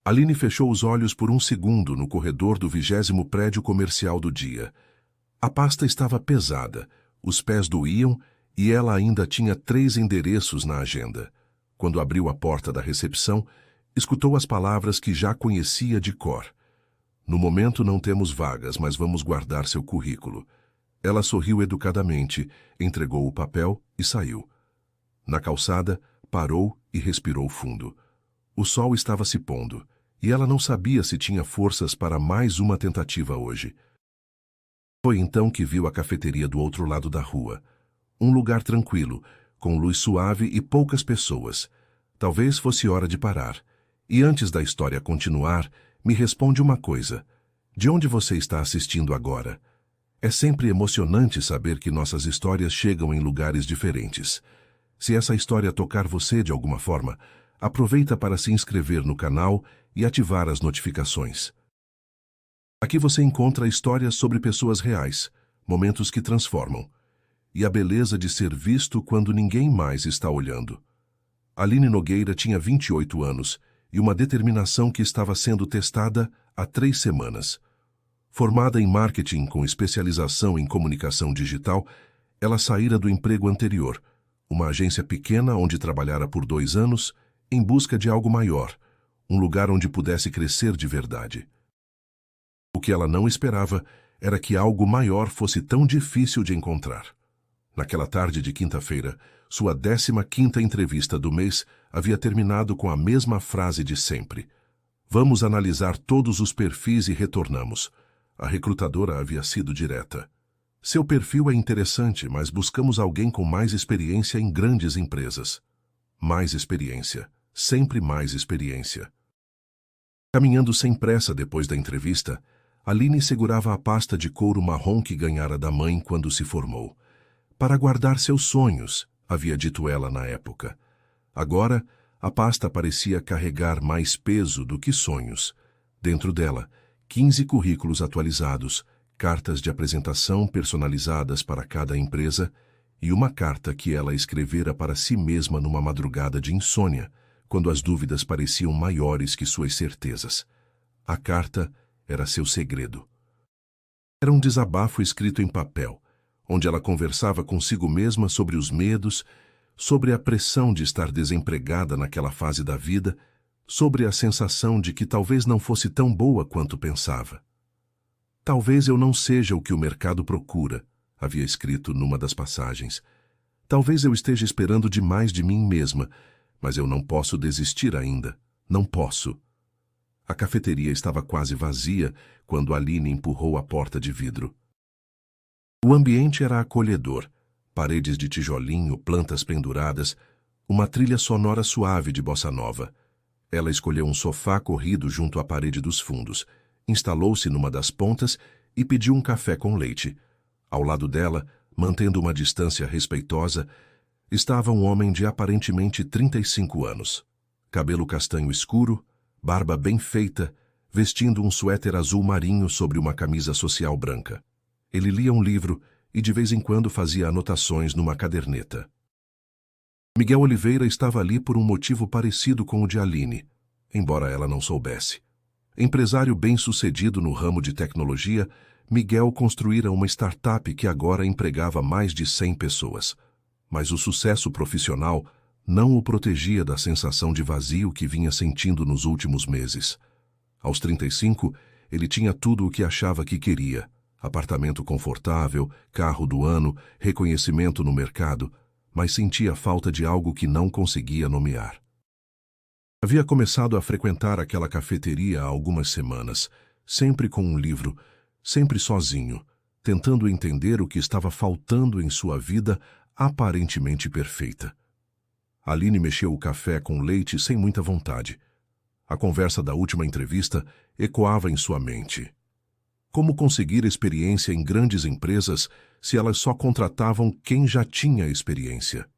Aline fechou os olhos por um segundo no corredor do 20º prédio comercial do dia. A pasta estava pesada, os pés doíam e ela ainda tinha 3 endereços na agenda. Quando abriu a porta da recepção, escutou as palavras que já conhecia de cor. No momento não temos vagas, mas vamos guardar seu currículo. Ela sorriu educadamente, entregou o papel e saiu. Na calçada, parou e respirou fundo. O sol estava se pondo, e ela não sabia se tinha forças para mais uma tentativa hoje. Foi então que viu a cafeteria do outro lado da rua. Um lugar tranquilo, com luz suave e poucas pessoas. Talvez fosse hora de parar. E antes da história continuar, me responde uma coisa. De onde você está assistindo agora? É sempre emocionante saber que nossas histórias chegam em lugares diferentes. Se essa história tocar você de alguma forma, aproveita para se inscrever no canal e ativar as notificações. Aqui você encontra histórias sobre pessoas reais, momentos que transformam, e a beleza de ser visto quando ninguém mais está olhando. Aline Nogueira tinha 28 anos e uma determinação que estava sendo testada há 3 semanas. Formada em marketing com especialização em comunicação digital, ela saíra do emprego anterior, uma agência pequena onde trabalhara por 2 anos, em busca de algo maior, um lugar onde pudesse crescer de verdade. O que ela não esperava era que algo maior fosse tão difícil de encontrar. Naquela tarde de quinta-feira, sua 15ª entrevista do mês havia terminado com a mesma frase de sempre. Vamos analisar todos os perfis e retornamos. A recrutadora havia sido direta. Seu perfil é interessante, mas buscamos alguém com mais experiência em grandes empresas. Mais experiência. Sempre mais experiência. Caminhando sem pressa depois da entrevista, Aline segurava a pasta de couro marrom que ganhara da mãe quando se formou. Para guardar seus sonhos, havia dito ela na época. Agora, a pasta parecia carregar mais peso do que sonhos. Dentro dela, 15 currículos atualizados, cartas de apresentação personalizadas para cada empresa e uma carta que ela escrevera para si mesma numa madrugada de insônia, quando as dúvidas pareciam maiores que suas certezas. A carta era seu segredo. Era um desabafo escrito em papel, onde ela conversava consigo mesma sobre os medos, sobre a pressão de estar desempregada naquela fase da vida, sobre a sensação de que talvez não fosse tão boa quanto pensava. Talvez eu não seja o que o mercado procura, havia escrito numa das passagens. Talvez eu esteja esperando demais de mim mesma, mas eu não posso desistir ainda. Não posso. A cafeteria estava quase vazia quando Aline empurrou a porta de vidro. O ambiente era acolhedor. Paredes de tijolinho, plantas penduradas, uma trilha sonora suave de bossa nova. Ela escolheu um sofá corrido junto à parede dos fundos, instalou-se numa das pontas e pediu um café com leite. Ao lado dela, mantendo uma distância respeitosa, estava um homem de aparentemente 35 anos. Cabelo castanho escuro, barba bem feita, vestindo um suéter azul marinho sobre uma camisa social branca. Ele lia um livro e de vez em quando fazia anotações numa caderneta. Miguel Oliveira estava ali por um motivo parecido com o de Aline, embora ela não soubesse. Empresário bem-sucedido no ramo de tecnologia, Miguel construíra uma startup que agora empregava mais de 100 pessoas. Mas o sucesso profissional não o protegia da sensação de vazio que vinha sentindo nos últimos meses. Aos 35, ele tinha tudo o que achava que queria: apartamento confortável, carro do ano, reconhecimento no mercado, mas sentia falta de algo que não conseguia nomear. Havia começado a frequentar aquela cafeteria há algumas semanas, sempre com um livro, sempre sozinho, tentando entender o que estava faltando em sua vida aparentemente perfeita. Aline mexeu o café com leite sem muita vontade. A conversa da última entrevista ecoava em sua mente. Como conseguir experiência em grandes empresas se elas só contratavam quem já tinha experiência?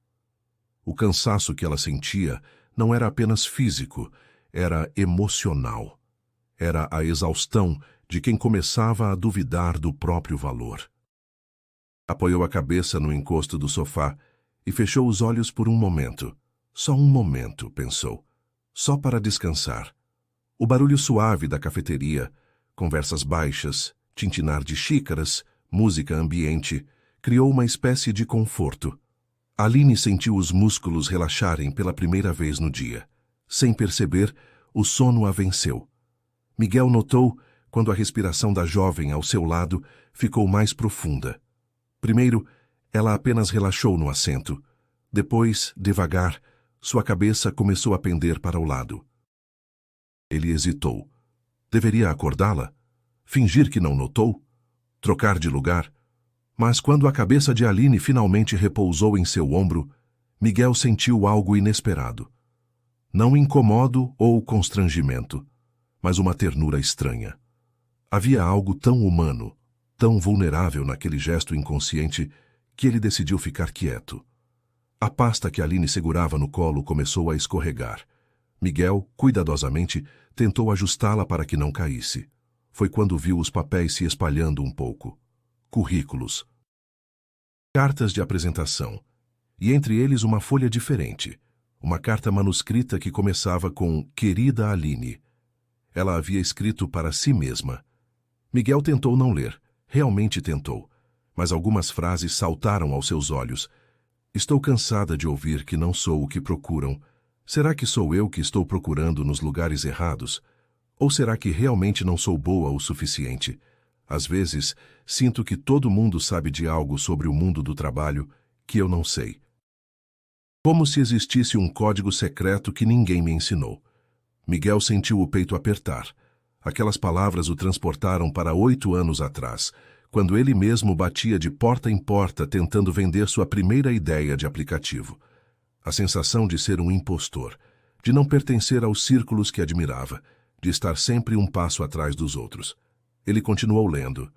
O cansaço que ela sentia não era apenas físico, era emocional. Era a exaustão de quem começava a duvidar do próprio valor. Apoiou a cabeça no encosto do sofá e fechou os olhos por um momento. Só um momento, pensou. Só para descansar. O barulho suave da cafeteria, conversas baixas, tintinar de xícaras, música ambiente, criou uma espécie de conforto. Aline sentiu os músculos relaxarem pela primeira vez no dia. Sem perceber, o sono a venceu. Miguel notou, quando a respiração da jovem ao seu lado ficou mais profunda. Primeiro, ela apenas relaxou no assento. Depois, devagar, sua cabeça começou a pender para o lado. Ele hesitou. Deveria acordá-la? Fingir que não notou? Trocar de lugar? Mas quando a cabeça de Aline finalmente repousou em seu ombro, Miguel sentiu algo inesperado. Não incomodo ou constrangimento, mas uma ternura estranha. Havia algo tão humano, tão vulnerável naquele gesto inconsciente, que ele decidiu ficar quieto. A pasta que Aline segurava no colo começou a escorregar. Miguel, cuidadosamente, tentou ajustá-la para que não caísse. Foi quando viu os papéis se espalhando um pouco. Currículos. Cartas de apresentação. E entre eles uma folha diferente. Uma carta manuscrita que começava com Querida Aline. Ela havia escrito para si mesma. Miguel tentou não ler. Realmente tentou. Mas algumas frases saltaram aos seus olhos. Estou cansada de ouvir que não sou o que procuram. Será que sou eu que estou procurando nos lugares errados? Ou será que realmente não sou boa o suficiente? Às vezes, sinto que todo mundo sabe de algo sobre o mundo do trabalho que eu não sei. Como se existisse um código secreto que ninguém me ensinou. Miguel sentiu o peito apertar. Aquelas palavras o transportaram para 8 anos atrás, quando ele mesmo batia de porta em porta tentando vender sua primeira ideia de aplicativo. A sensação de ser um impostor, de não pertencer aos círculos que admirava, de estar sempre um passo atrás dos outros. Ele continuou lendo.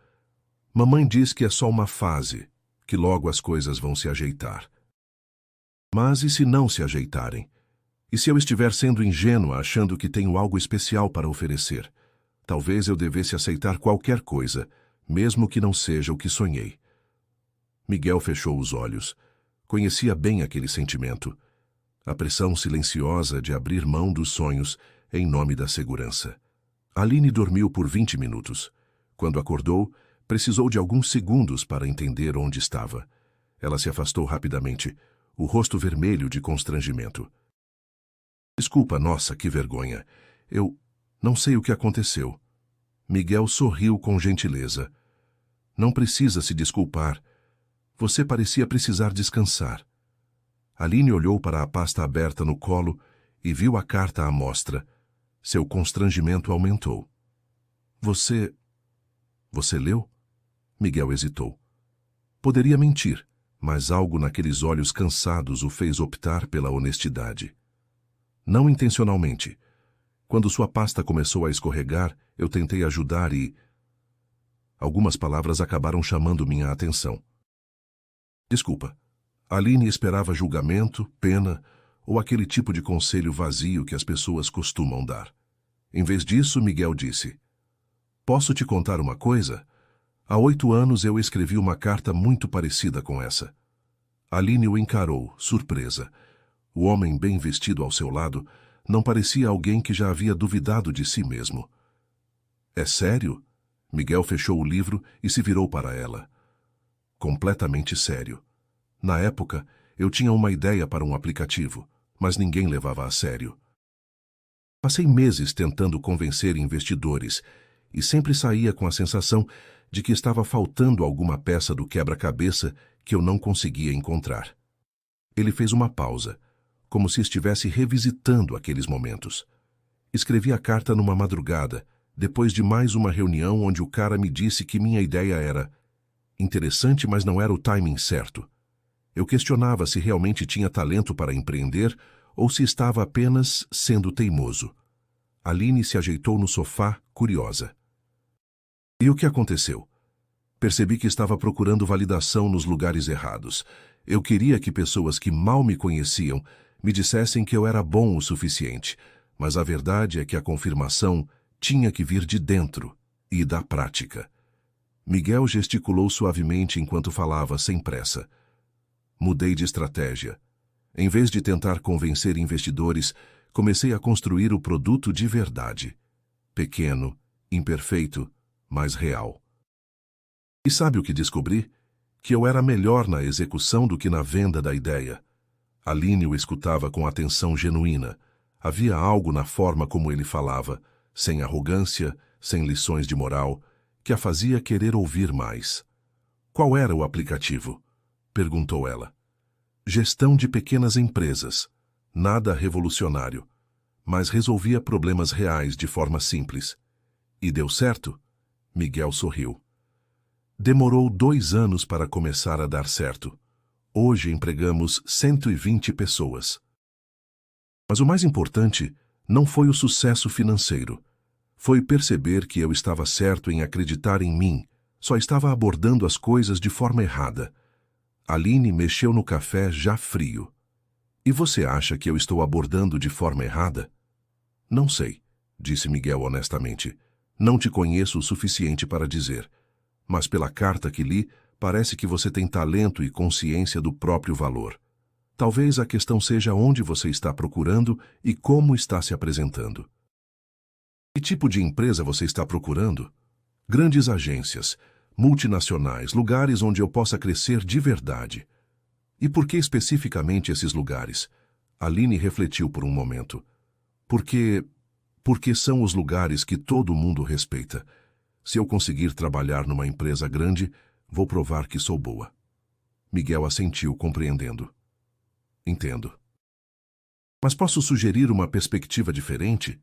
Mamãe diz que é só uma fase, que logo as coisas vão se ajeitar. Mas e se não se ajeitarem? E se eu estiver sendo ingênua achando que tenho algo especial para oferecer? Talvez eu devesse aceitar qualquer coisa, mesmo que não seja o que sonhei. Miguel fechou os olhos. Conhecia bem aquele sentimento. A pressão silenciosa de abrir mão dos sonhos em nome da segurança. Aline dormiu por 20 minutos. Quando acordou, precisou de alguns segundos para entender onde estava. Ela se afastou rapidamente, o rosto vermelho de constrangimento. Desculpa, nossa, que vergonha. Eu não sei o que aconteceu. Miguel sorriu com gentileza. Não precisa se desculpar. Você parecia precisar descansar. Aline olhou para a pasta aberta no colo e viu a carta à mostra. Seu constrangimento aumentou. Você leu? Miguel hesitou. Poderia mentir, mas algo naqueles olhos cansados o fez optar pela honestidade. Não intencionalmente. Quando sua pasta começou a escorregar, eu tentei ajudar e... Algumas palavras acabaram chamando minha atenção. Desculpa. Aline esperava julgamento, pena ou aquele tipo de conselho vazio que as pessoas costumam dar. Em vez disso, Miguel disse: Posso te contar uma coisa? Há 8 anos eu escrevi uma carta muito parecida com essa. Aline o encarou, surpresa. O homem bem vestido ao seu lado não parecia alguém que já havia duvidado de si mesmo. É sério? Miguel fechou o livro e se virou para ela. Completamente sério. Na época, eu tinha uma ideia para um aplicativo, mas ninguém levava a sério. Passei meses tentando convencer investidores e sempre saía com a sensação de que estava faltando alguma peça do quebra-cabeça que eu não conseguia encontrar. Ele fez uma pausa, como se estivesse revisitando aqueles momentos. Escrevi a carta numa madrugada, depois de mais uma reunião onde o cara me disse que minha ideia era interessante, mas não era o timing certo. Eu questionava se realmente tinha talento para empreender ou se estava apenas sendo teimoso. Aline se ajeitou no sofá, curiosa. E o que aconteceu? Percebi que estava procurando validação nos lugares errados. Eu queria que pessoas que mal me conheciam me dissessem que eu era bom o suficiente, mas a verdade é que a confirmação tinha que vir de dentro e da prática. Miguel gesticulou suavemente enquanto falava, sem pressa. Mudei de estratégia. Em vez de tentar convencer investidores, comecei a construir o produto de verdade. Pequeno, imperfeito, mas real. E sabe o que descobri? Que eu era melhor na execução do que na venda da ideia. Aline o escutava com atenção genuína. Havia algo na forma como ele falava, sem arrogância, sem lições de moral, que a fazia querer ouvir mais. Qual era o aplicativo? Perguntou ela. Gestão de pequenas empresas. Nada revolucionário, mas resolvia problemas reais de forma simples. E deu certo? Miguel sorriu. Demorou 2 anos para começar a dar certo. Hoje empregamos 120 pessoas. Mas o mais importante não foi o sucesso financeiro. Foi perceber que eu estava certo em acreditar em mim, só estava abordando as coisas de forma errada. Aline mexeu no café já frio. E você acha que eu estou abordando de forma errada? Não sei, disse Miguel honestamente. Não te conheço o suficiente para dizer. Mas pela carta que li, parece que você tem talento e consciência do próprio valor. Talvez a questão seja onde você está procurando e como está se apresentando. Que tipo de empresa você está procurando? Grandes agências, multinacionais, lugares onde eu possa crescer de verdade. E por que especificamente esses lugares? Aline refletiu por um momento. Porque são os lugares que todo mundo respeita. Se eu conseguir trabalhar numa empresa grande, vou provar que sou boa. Miguel assentiu, compreendendo. Entendo. Mas posso sugerir uma perspectiva diferente?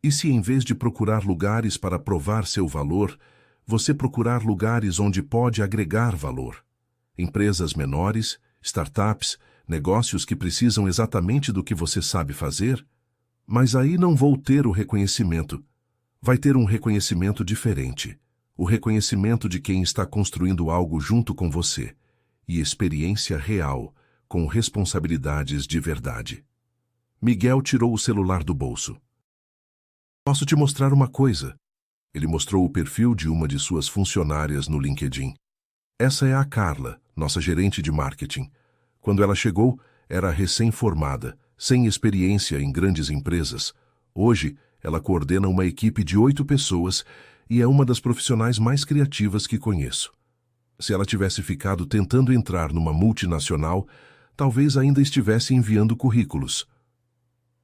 E se em vez de procurar lugares para provar seu valor, você procurar lugares onde pode agregar valor? Empresas menores, startups, negócios que precisam exatamente do que você sabe fazer? Mas aí não vou ter o reconhecimento. Vai ter um reconhecimento diferente. O reconhecimento de quem está construindo algo junto com você. E experiência real, com responsabilidades de verdade. Miguel tirou o celular do bolso. Posso te mostrar uma coisa. Ele mostrou o perfil de uma de suas funcionárias no LinkedIn. Essa é a Carla, nossa gerente de marketing. Quando ela chegou, era recém-formada, sem experiência em grandes empresas. Hoje, ela coordena uma equipe de 8 pessoas e é uma das profissionais mais criativas que conheço. Se ela tivesse ficado tentando entrar numa multinacional, talvez ainda estivesse enviando currículos.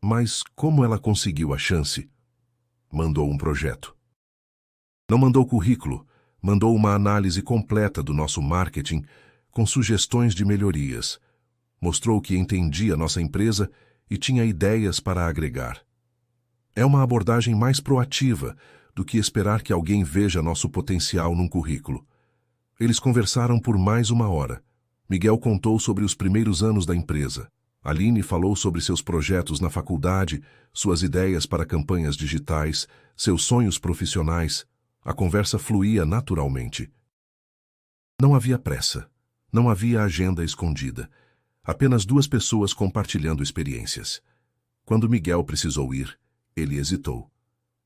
Mas como ela conseguiu a chance? Mandou um projeto. Não mandou currículo, mandou uma análise completa do nosso marketing com sugestões de melhorias. Mostrou que entendia nossa empresa e tinha ideias para agregar. É uma abordagem mais proativa do que esperar que alguém veja nosso potencial num currículo. Eles conversaram por mais 1 hora. Miguel contou sobre os primeiros anos da empresa. Aline falou sobre seus projetos na faculdade, suas ideias para campanhas digitais, seus sonhos profissionais. A conversa fluía naturalmente. Não havia pressa. Não havia agenda escondida. Apenas 2 pessoas compartilhando experiências. Quando Miguel precisou ir, ele hesitou.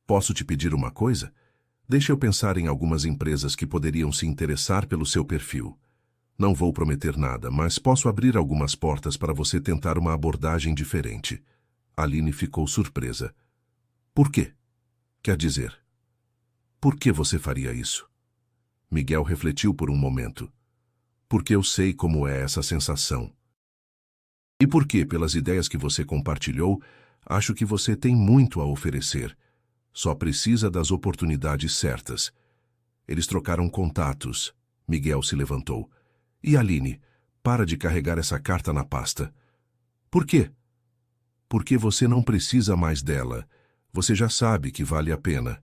Posso te pedir uma coisa? Deixa eu pensar em algumas empresas que poderiam se interessar pelo seu perfil. Não vou prometer nada, mas posso abrir algumas portas para você tentar uma abordagem diferente. Aline ficou surpresa. Por quê? Quer dizer, por que você faria isso? Miguel refletiu por um momento. Porque eu sei como é essa sensação. E porque, pelas ideias que você compartilhou, acho que você tem muito a oferecer. Só precisa das oportunidades certas. Eles trocaram contatos. Miguel se levantou. E Aline, para de carregar essa carta na pasta. Por quê? Porque você não precisa mais dela. Você já sabe que vale a pena.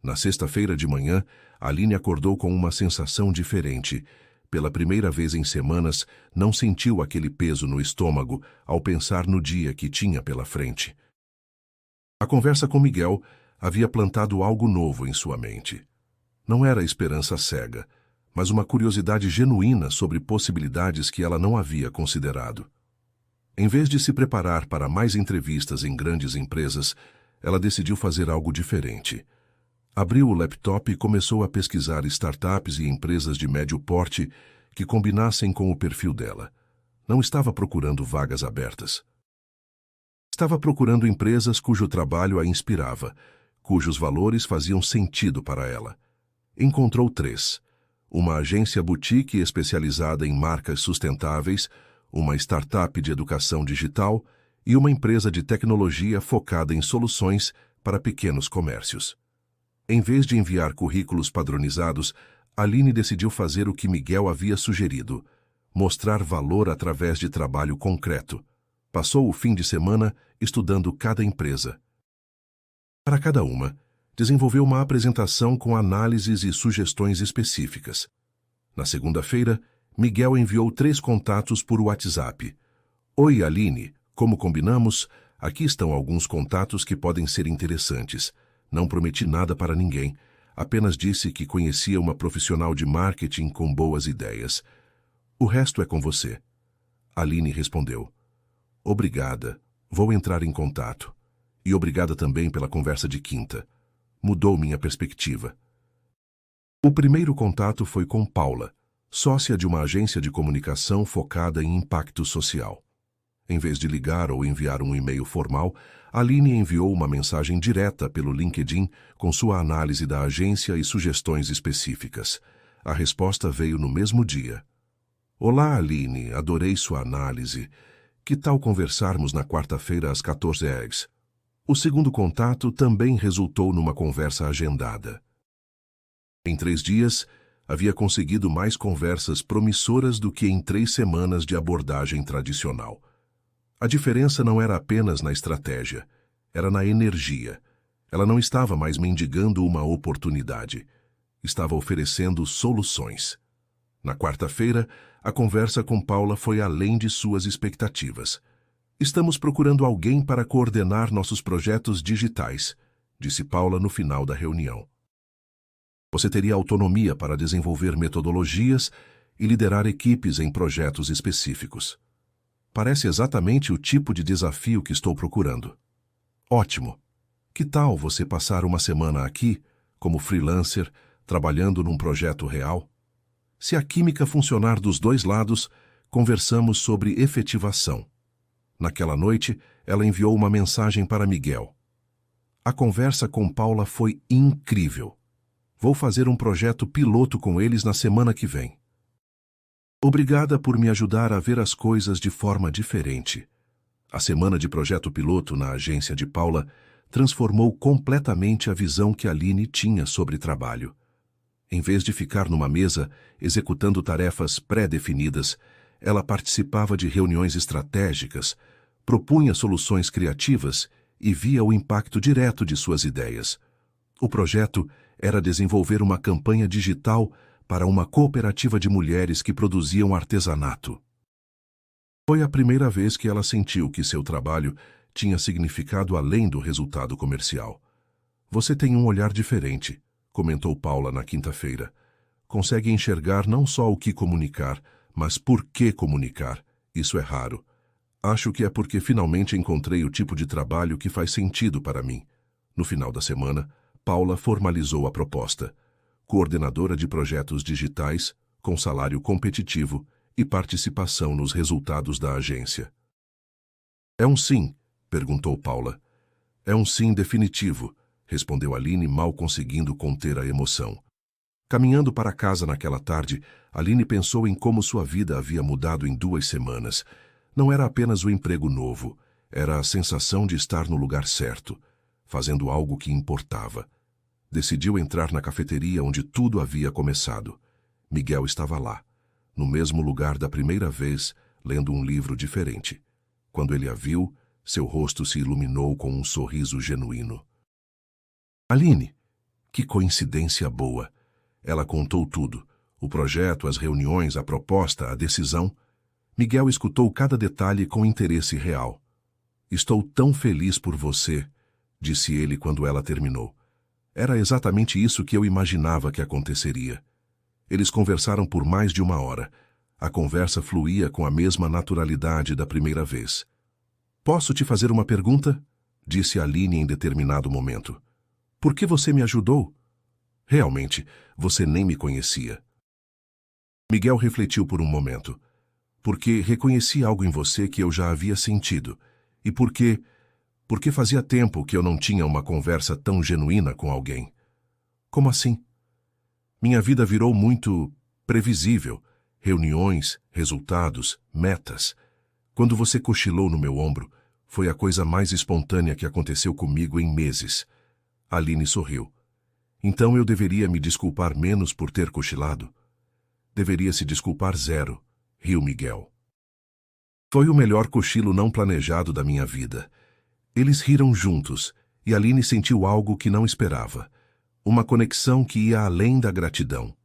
Na sexta-feira de manhã, Aline acordou com uma sensação diferente. Pela primeira vez em semanas, não sentiu aquele peso no estômago ao pensar no dia que tinha pela frente. A conversa com Miguel havia plantado algo novo em sua mente. Não era esperança cega, mas uma curiosidade genuína sobre possibilidades que ela não havia considerado. Em vez de se preparar para mais entrevistas em grandes empresas, ela decidiu fazer algo diferente. Abriu o laptop e começou a pesquisar startups e empresas de médio porte que combinassem com o perfil dela. Não estava procurando vagas abertas. Estava procurando empresas cujo trabalho a inspirava, cujos valores faziam sentido para ela. Encontrou 3. Uma agência boutique especializada em marcas sustentáveis, uma startup de educação digital e uma empresa de tecnologia focada em soluções para pequenos comércios. Em vez de enviar currículos padronizados, Aline decidiu fazer o que Miguel havia sugerido: mostrar valor através de trabalho concreto. Passou o fim de semana estudando cada empresa. Para cada uma, desenvolveu uma apresentação com análises e sugestões específicas. Na segunda-feira, Miguel enviou 3 contatos por WhatsApp. Oi, Aline, como combinamos, aqui estão alguns contatos que podem ser interessantes. Não prometi nada para ninguém, apenas disse que conhecia uma profissional de marketing com boas ideias. O resto é com você. Aline respondeu. Obrigada, vou entrar em contato. E obrigada também pela conversa de quinta. Mudou minha perspectiva. O primeiro contato foi com Paula, sócia de uma agência de comunicação focada em impacto social. Em vez de ligar ou enviar um e-mail formal, Aline enviou uma mensagem direta pelo LinkedIn com sua análise da agência e sugestões específicas. A resposta veio no mesmo dia. Olá, Aline, adorei sua análise. Que tal conversarmos na quarta-feira às 14h? O segundo contato também resultou numa conversa agendada. Em 3 dias, havia conseguido mais conversas promissoras do que em 3 semanas de abordagem tradicional. A diferença não era apenas na estratégia, era na energia. Ela não estava mais mendigando uma oportunidade, estava oferecendo soluções. Na quarta-feira, a conversa com Paula foi além de suas expectativas. Estamos procurando alguém para coordenar nossos projetos digitais, disse Paula no final da reunião. Você teria autonomia para desenvolver metodologias e liderar equipes em projetos específicos. Parece exatamente o tipo de desafio que estou procurando. Ótimo! Que tal você passar uma semana aqui, como freelancer, trabalhando num projeto real? Se a química funcionar dos 2 lados, conversamos sobre efetivação. Naquela noite, ela enviou uma mensagem para Miguel. A conversa com Paula foi incrível. Vou fazer um projeto piloto com eles na semana que vem. Obrigada por me ajudar a ver as coisas de forma diferente. A semana de projeto piloto na agência de Paula transformou completamente a visão que Aline tinha sobre trabalho. Em vez de ficar numa mesa executando tarefas pré-definidas, ela participava de reuniões estratégicas, propunha soluções criativas e via o impacto direto de suas ideias. O projeto era desenvolver uma campanha digital para uma cooperativa de mulheres que produziam artesanato. Foi a primeira vez que ela sentiu que seu trabalho tinha significado além do resultado comercial. Você tem um olhar diferente, comentou Paula na quinta-feira. Consegue enxergar não só o que comunicar, mas por que comunicar. Isso é raro. Acho que é porque finalmente encontrei o tipo de trabalho que faz sentido para mim. No final da semana, Paula formalizou a proposta. Coordenadora de projetos digitais, com salário competitivo e participação nos resultados da agência. É um sim? Perguntou Paula. É um sim definitivo, respondeu Aline, mal conseguindo conter a emoção. Caminhando para casa naquela tarde, Aline pensou em como sua vida havia mudado em 2 semanas. Não era apenas o emprego novo, era a sensação de estar no lugar certo, fazendo algo que importava. Decidiu entrar na cafeteria onde tudo havia começado. Miguel estava lá, no mesmo lugar da primeira vez, lendo um livro diferente. Quando ele a viu, seu rosto se iluminou com um sorriso genuíno. Aline, que coincidência boa! Ela contou tudo, o projeto, as reuniões, a proposta, a decisão. Miguel escutou cada detalhe com interesse real. Estou tão feliz por você, disse ele quando ela terminou. Era exatamente isso que eu imaginava que aconteceria. Eles conversaram por mais de 1 hora. A conversa fluía com a mesma naturalidade da primeira vez. Posso te fazer uma pergunta? Disse Aline em determinado momento. Por que você me ajudou? Realmente, você nem me conhecia. Miguel refletiu por um momento. Porque reconheci algo em você que eu já havia sentido. E porque Porque fazia tempo que eu não tinha uma conversa tão genuína com alguém. Como assim? Minha vida virou muito previsível. Reuniões, resultados, metas. Quando você cochilou no meu ombro, foi a coisa mais espontânea que aconteceu comigo em meses. Aline sorriu. Então eu deveria me desculpar menos por ter cochilado? Deveria se desculpar zero, riu Miguel. Foi o melhor cochilo não planejado da minha vida. Eles riram juntos, e Aline sentiu algo que não esperava. Uma conexão que ia além da gratidão.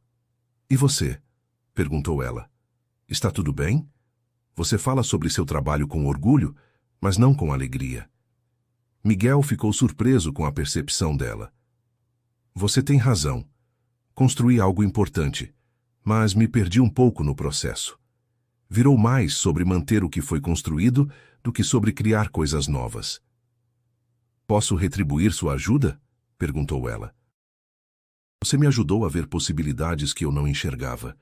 E você? Perguntou ela. Está tudo bem? Você fala sobre seu trabalho com orgulho, mas não com alegria. Miguel ficou surpreso com a percepção dela. Você tem razão. Construí algo importante, mas me perdi um pouco no processo. Virou mais sobre manter o que foi construído do que sobre criar coisas novas. Posso retribuir sua ajuda? Perguntou ela. Você me ajudou a ver possibilidades que eu não enxergava.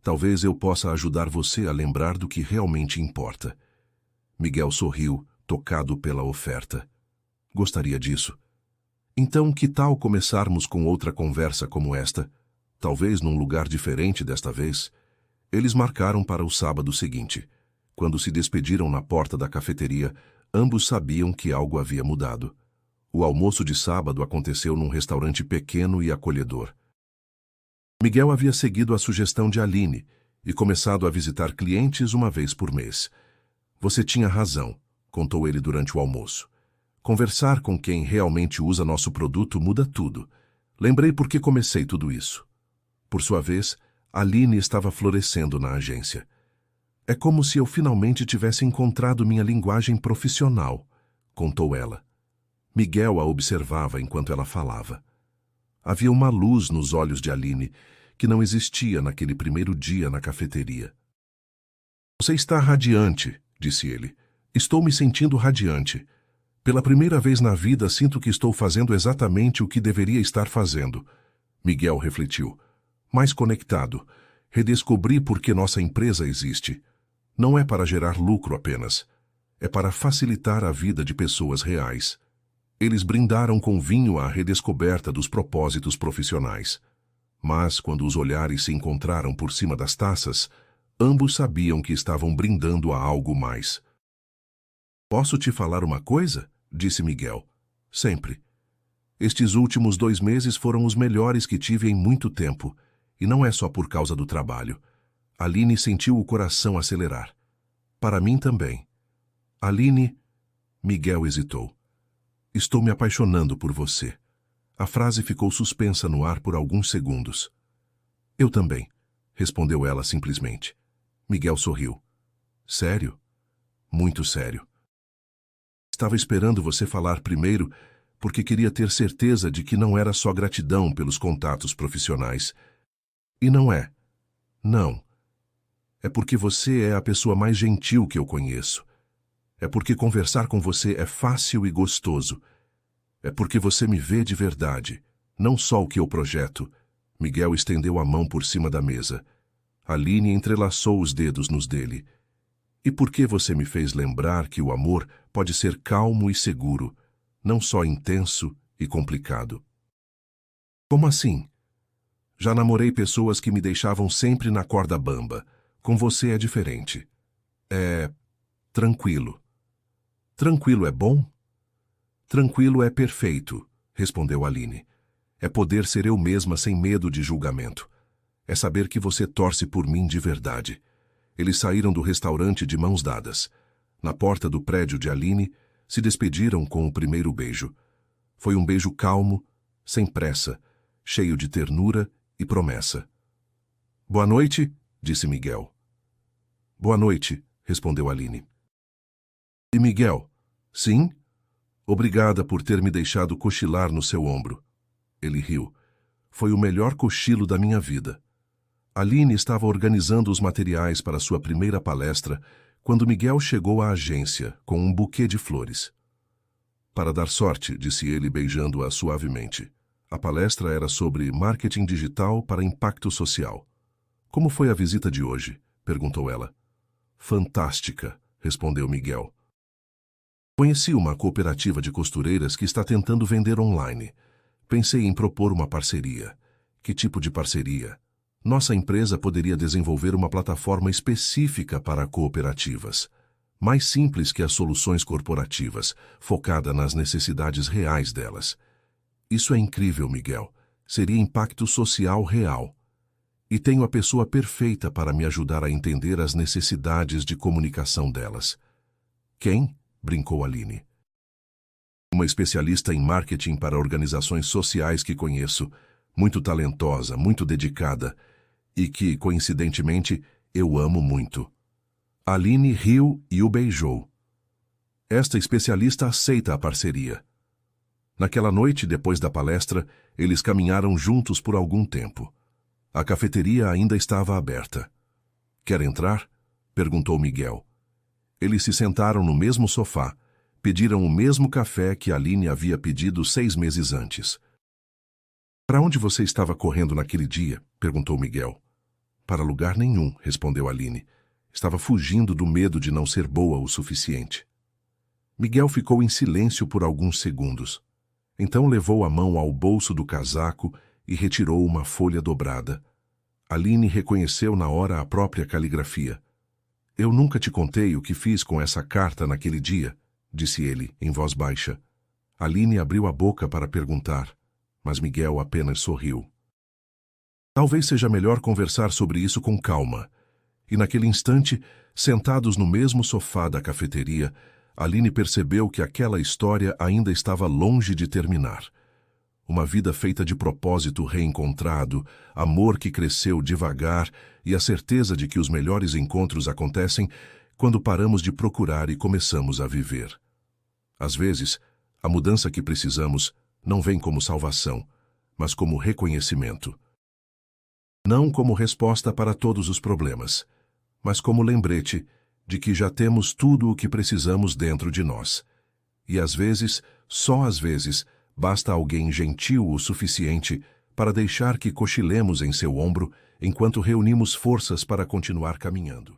Talvez eu possa ajudar você a lembrar do que realmente importa. Miguel sorriu, tocado pela oferta. Gostaria disso. Então, que tal começarmos com outra conversa como esta? Talvez num lugar diferente desta vez. Eles marcaram para o sábado seguinte. Quando se despediram na porta da cafeteria, ambos sabiam que algo havia mudado. O almoço de sábado aconteceu num restaurante pequeno e acolhedor. Miguel havia seguido a sugestão de Aline e começado a visitar clientes uma vez por mês. Você tinha razão, contou ele durante o almoço. Conversar com quem realmente usa nosso produto muda tudo. Lembrei por que comecei tudo isso. Por sua vez, Aline estava florescendo na agência. É como se eu finalmente tivesse encontrado minha linguagem profissional, contou ela. Miguel a observava enquanto ela falava. Havia uma luz nos olhos de Aline que não existia naquele primeiro dia na cafeteria. Você está radiante, disse ele. Estou me sentindo radiante. Pela primeira vez na vida sinto que estou fazendo exatamente o que deveria estar fazendo. Miguel refletiu. Mais conectado. Redescobri por que nossa empresa existe. Não é para gerar lucro apenas. É para facilitar a vida de pessoas reais. Eles brindaram com vinho a redescoberta dos propósitos profissionais. Mas, quando os olhares se encontraram por cima das taças, ambos sabiam que estavam brindando a algo mais. Posso te falar uma coisa? Disse Miguel. Sempre. Estes últimos 2 meses foram os melhores que tive em muito tempo, e não é só por causa do trabalho. Aline sentiu o coração acelerar. Para mim também. Aline... Miguel hesitou. Estou me apaixonando por você. A frase ficou suspensa no ar por alguns segundos. Eu também, respondeu ela simplesmente. Miguel sorriu. Sério? Muito sério. Estava esperando você falar primeiro, porque queria ter certeza de que não era só gratidão pelos contatos profissionais. E não é. Não. É porque você é a pessoa mais gentil que eu conheço. É porque conversar com você é fácil e gostoso. É porque você me vê de verdade, não só o que eu projeto. Miguel estendeu a mão por cima da mesa. Aline entrelaçou os dedos nos dele. E por que você me fez lembrar que o amor pode ser calmo e seguro, não só intenso e complicado? Como assim? Já namorei pessoas que me deixavam sempre na corda bamba. Com você é diferente. É... tranquilo. Tranquilo é bom? Tranquilo é perfeito, respondeu Aline. É poder ser eu mesma sem medo de julgamento. É saber que você torce por mim de verdade. Eles saíram do restaurante de mãos dadas. Na porta do prédio de Aline, se despediram com o primeiro beijo. Foi um beijo calmo, sem pressa, cheio de ternura e promessa. Boa noite, disse Miguel. Boa noite, respondeu Aline. E Miguel? Sim? Obrigada por ter me deixado cochilar no seu ombro. Ele riu. Foi o melhor cochilo da minha vida. Aline estava organizando os materiais para sua primeira palestra quando Miguel chegou à agência com um buquê de flores. Para dar sorte, disse ele beijando-a suavemente. A palestra era sobre marketing digital para impacto social. Como foi a visita de hoje? Perguntou ela. Fantástica, respondeu Miguel. Conheci uma cooperativa de costureiras que está tentando vender online. Pensei em propor uma parceria. Que tipo de parceria? Nossa empresa poderia desenvolver uma plataforma específica para cooperativas, mais simples que as soluções corporativas, focada nas necessidades reais delas. Isso é incrível, Miguel. Seria impacto social real. E tenho a pessoa perfeita para me ajudar a entender as necessidades de comunicação delas. Quem? Brincou Aline. Uma especialista em marketing para organizações sociais que conheço, muito talentosa, muito dedicada, e que, coincidentemente, eu amo muito. Aline riu e o beijou. Esta especialista aceita a parceria. Naquela noite, depois da palestra, eles caminharam juntos por algum tempo. A cafeteria ainda estava aberta. Quer entrar? Perguntou Miguel. Eles se sentaram no mesmo sofá, pediram o mesmo café que Aline havia pedido 6 meses antes. Para onde você estava correndo naquele dia? Perguntou Miguel. Para lugar nenhum, respondeu Aline. Estava fugindo do medo de não ser boa o suficiente. Miguel ficou em silêncio por alguns segundos. Então levou a mão ao bolso do casaco e retirou uma folha dobrada. Aline reconheceu na hora a própria caligrafia. Eu nunca te contei o que fiz com essa carta naquele dia, disse ele, em voz baixa. Aline abriu a boca para perguntar, mas Miguel apenas sorriu. Talvez seja melhor conversar sobre isso com calma. E naquele instante, sentados no mesmo sofá da cafeteria, Aline percebeu que aquela história ainda estava longe de terminar. Uma vida feita de propósito reencontrado, amor que cresceu devagar e a certeza de que os melhores encontros acontecem quando paramos de procurar e começamos a viver. Às vezes, a mudança que precisamos não vem como salvação, mas como reconhecimento. Não como resposta para todos os problemas, mas como lembrete de que já temos tudo o que precisamos dentro de nós. E às vezes, só às vezes, basta alguém gentil o suficiente para deixar que cochilemos em seu ombro enquanto reunimos forças para continuar caminhando.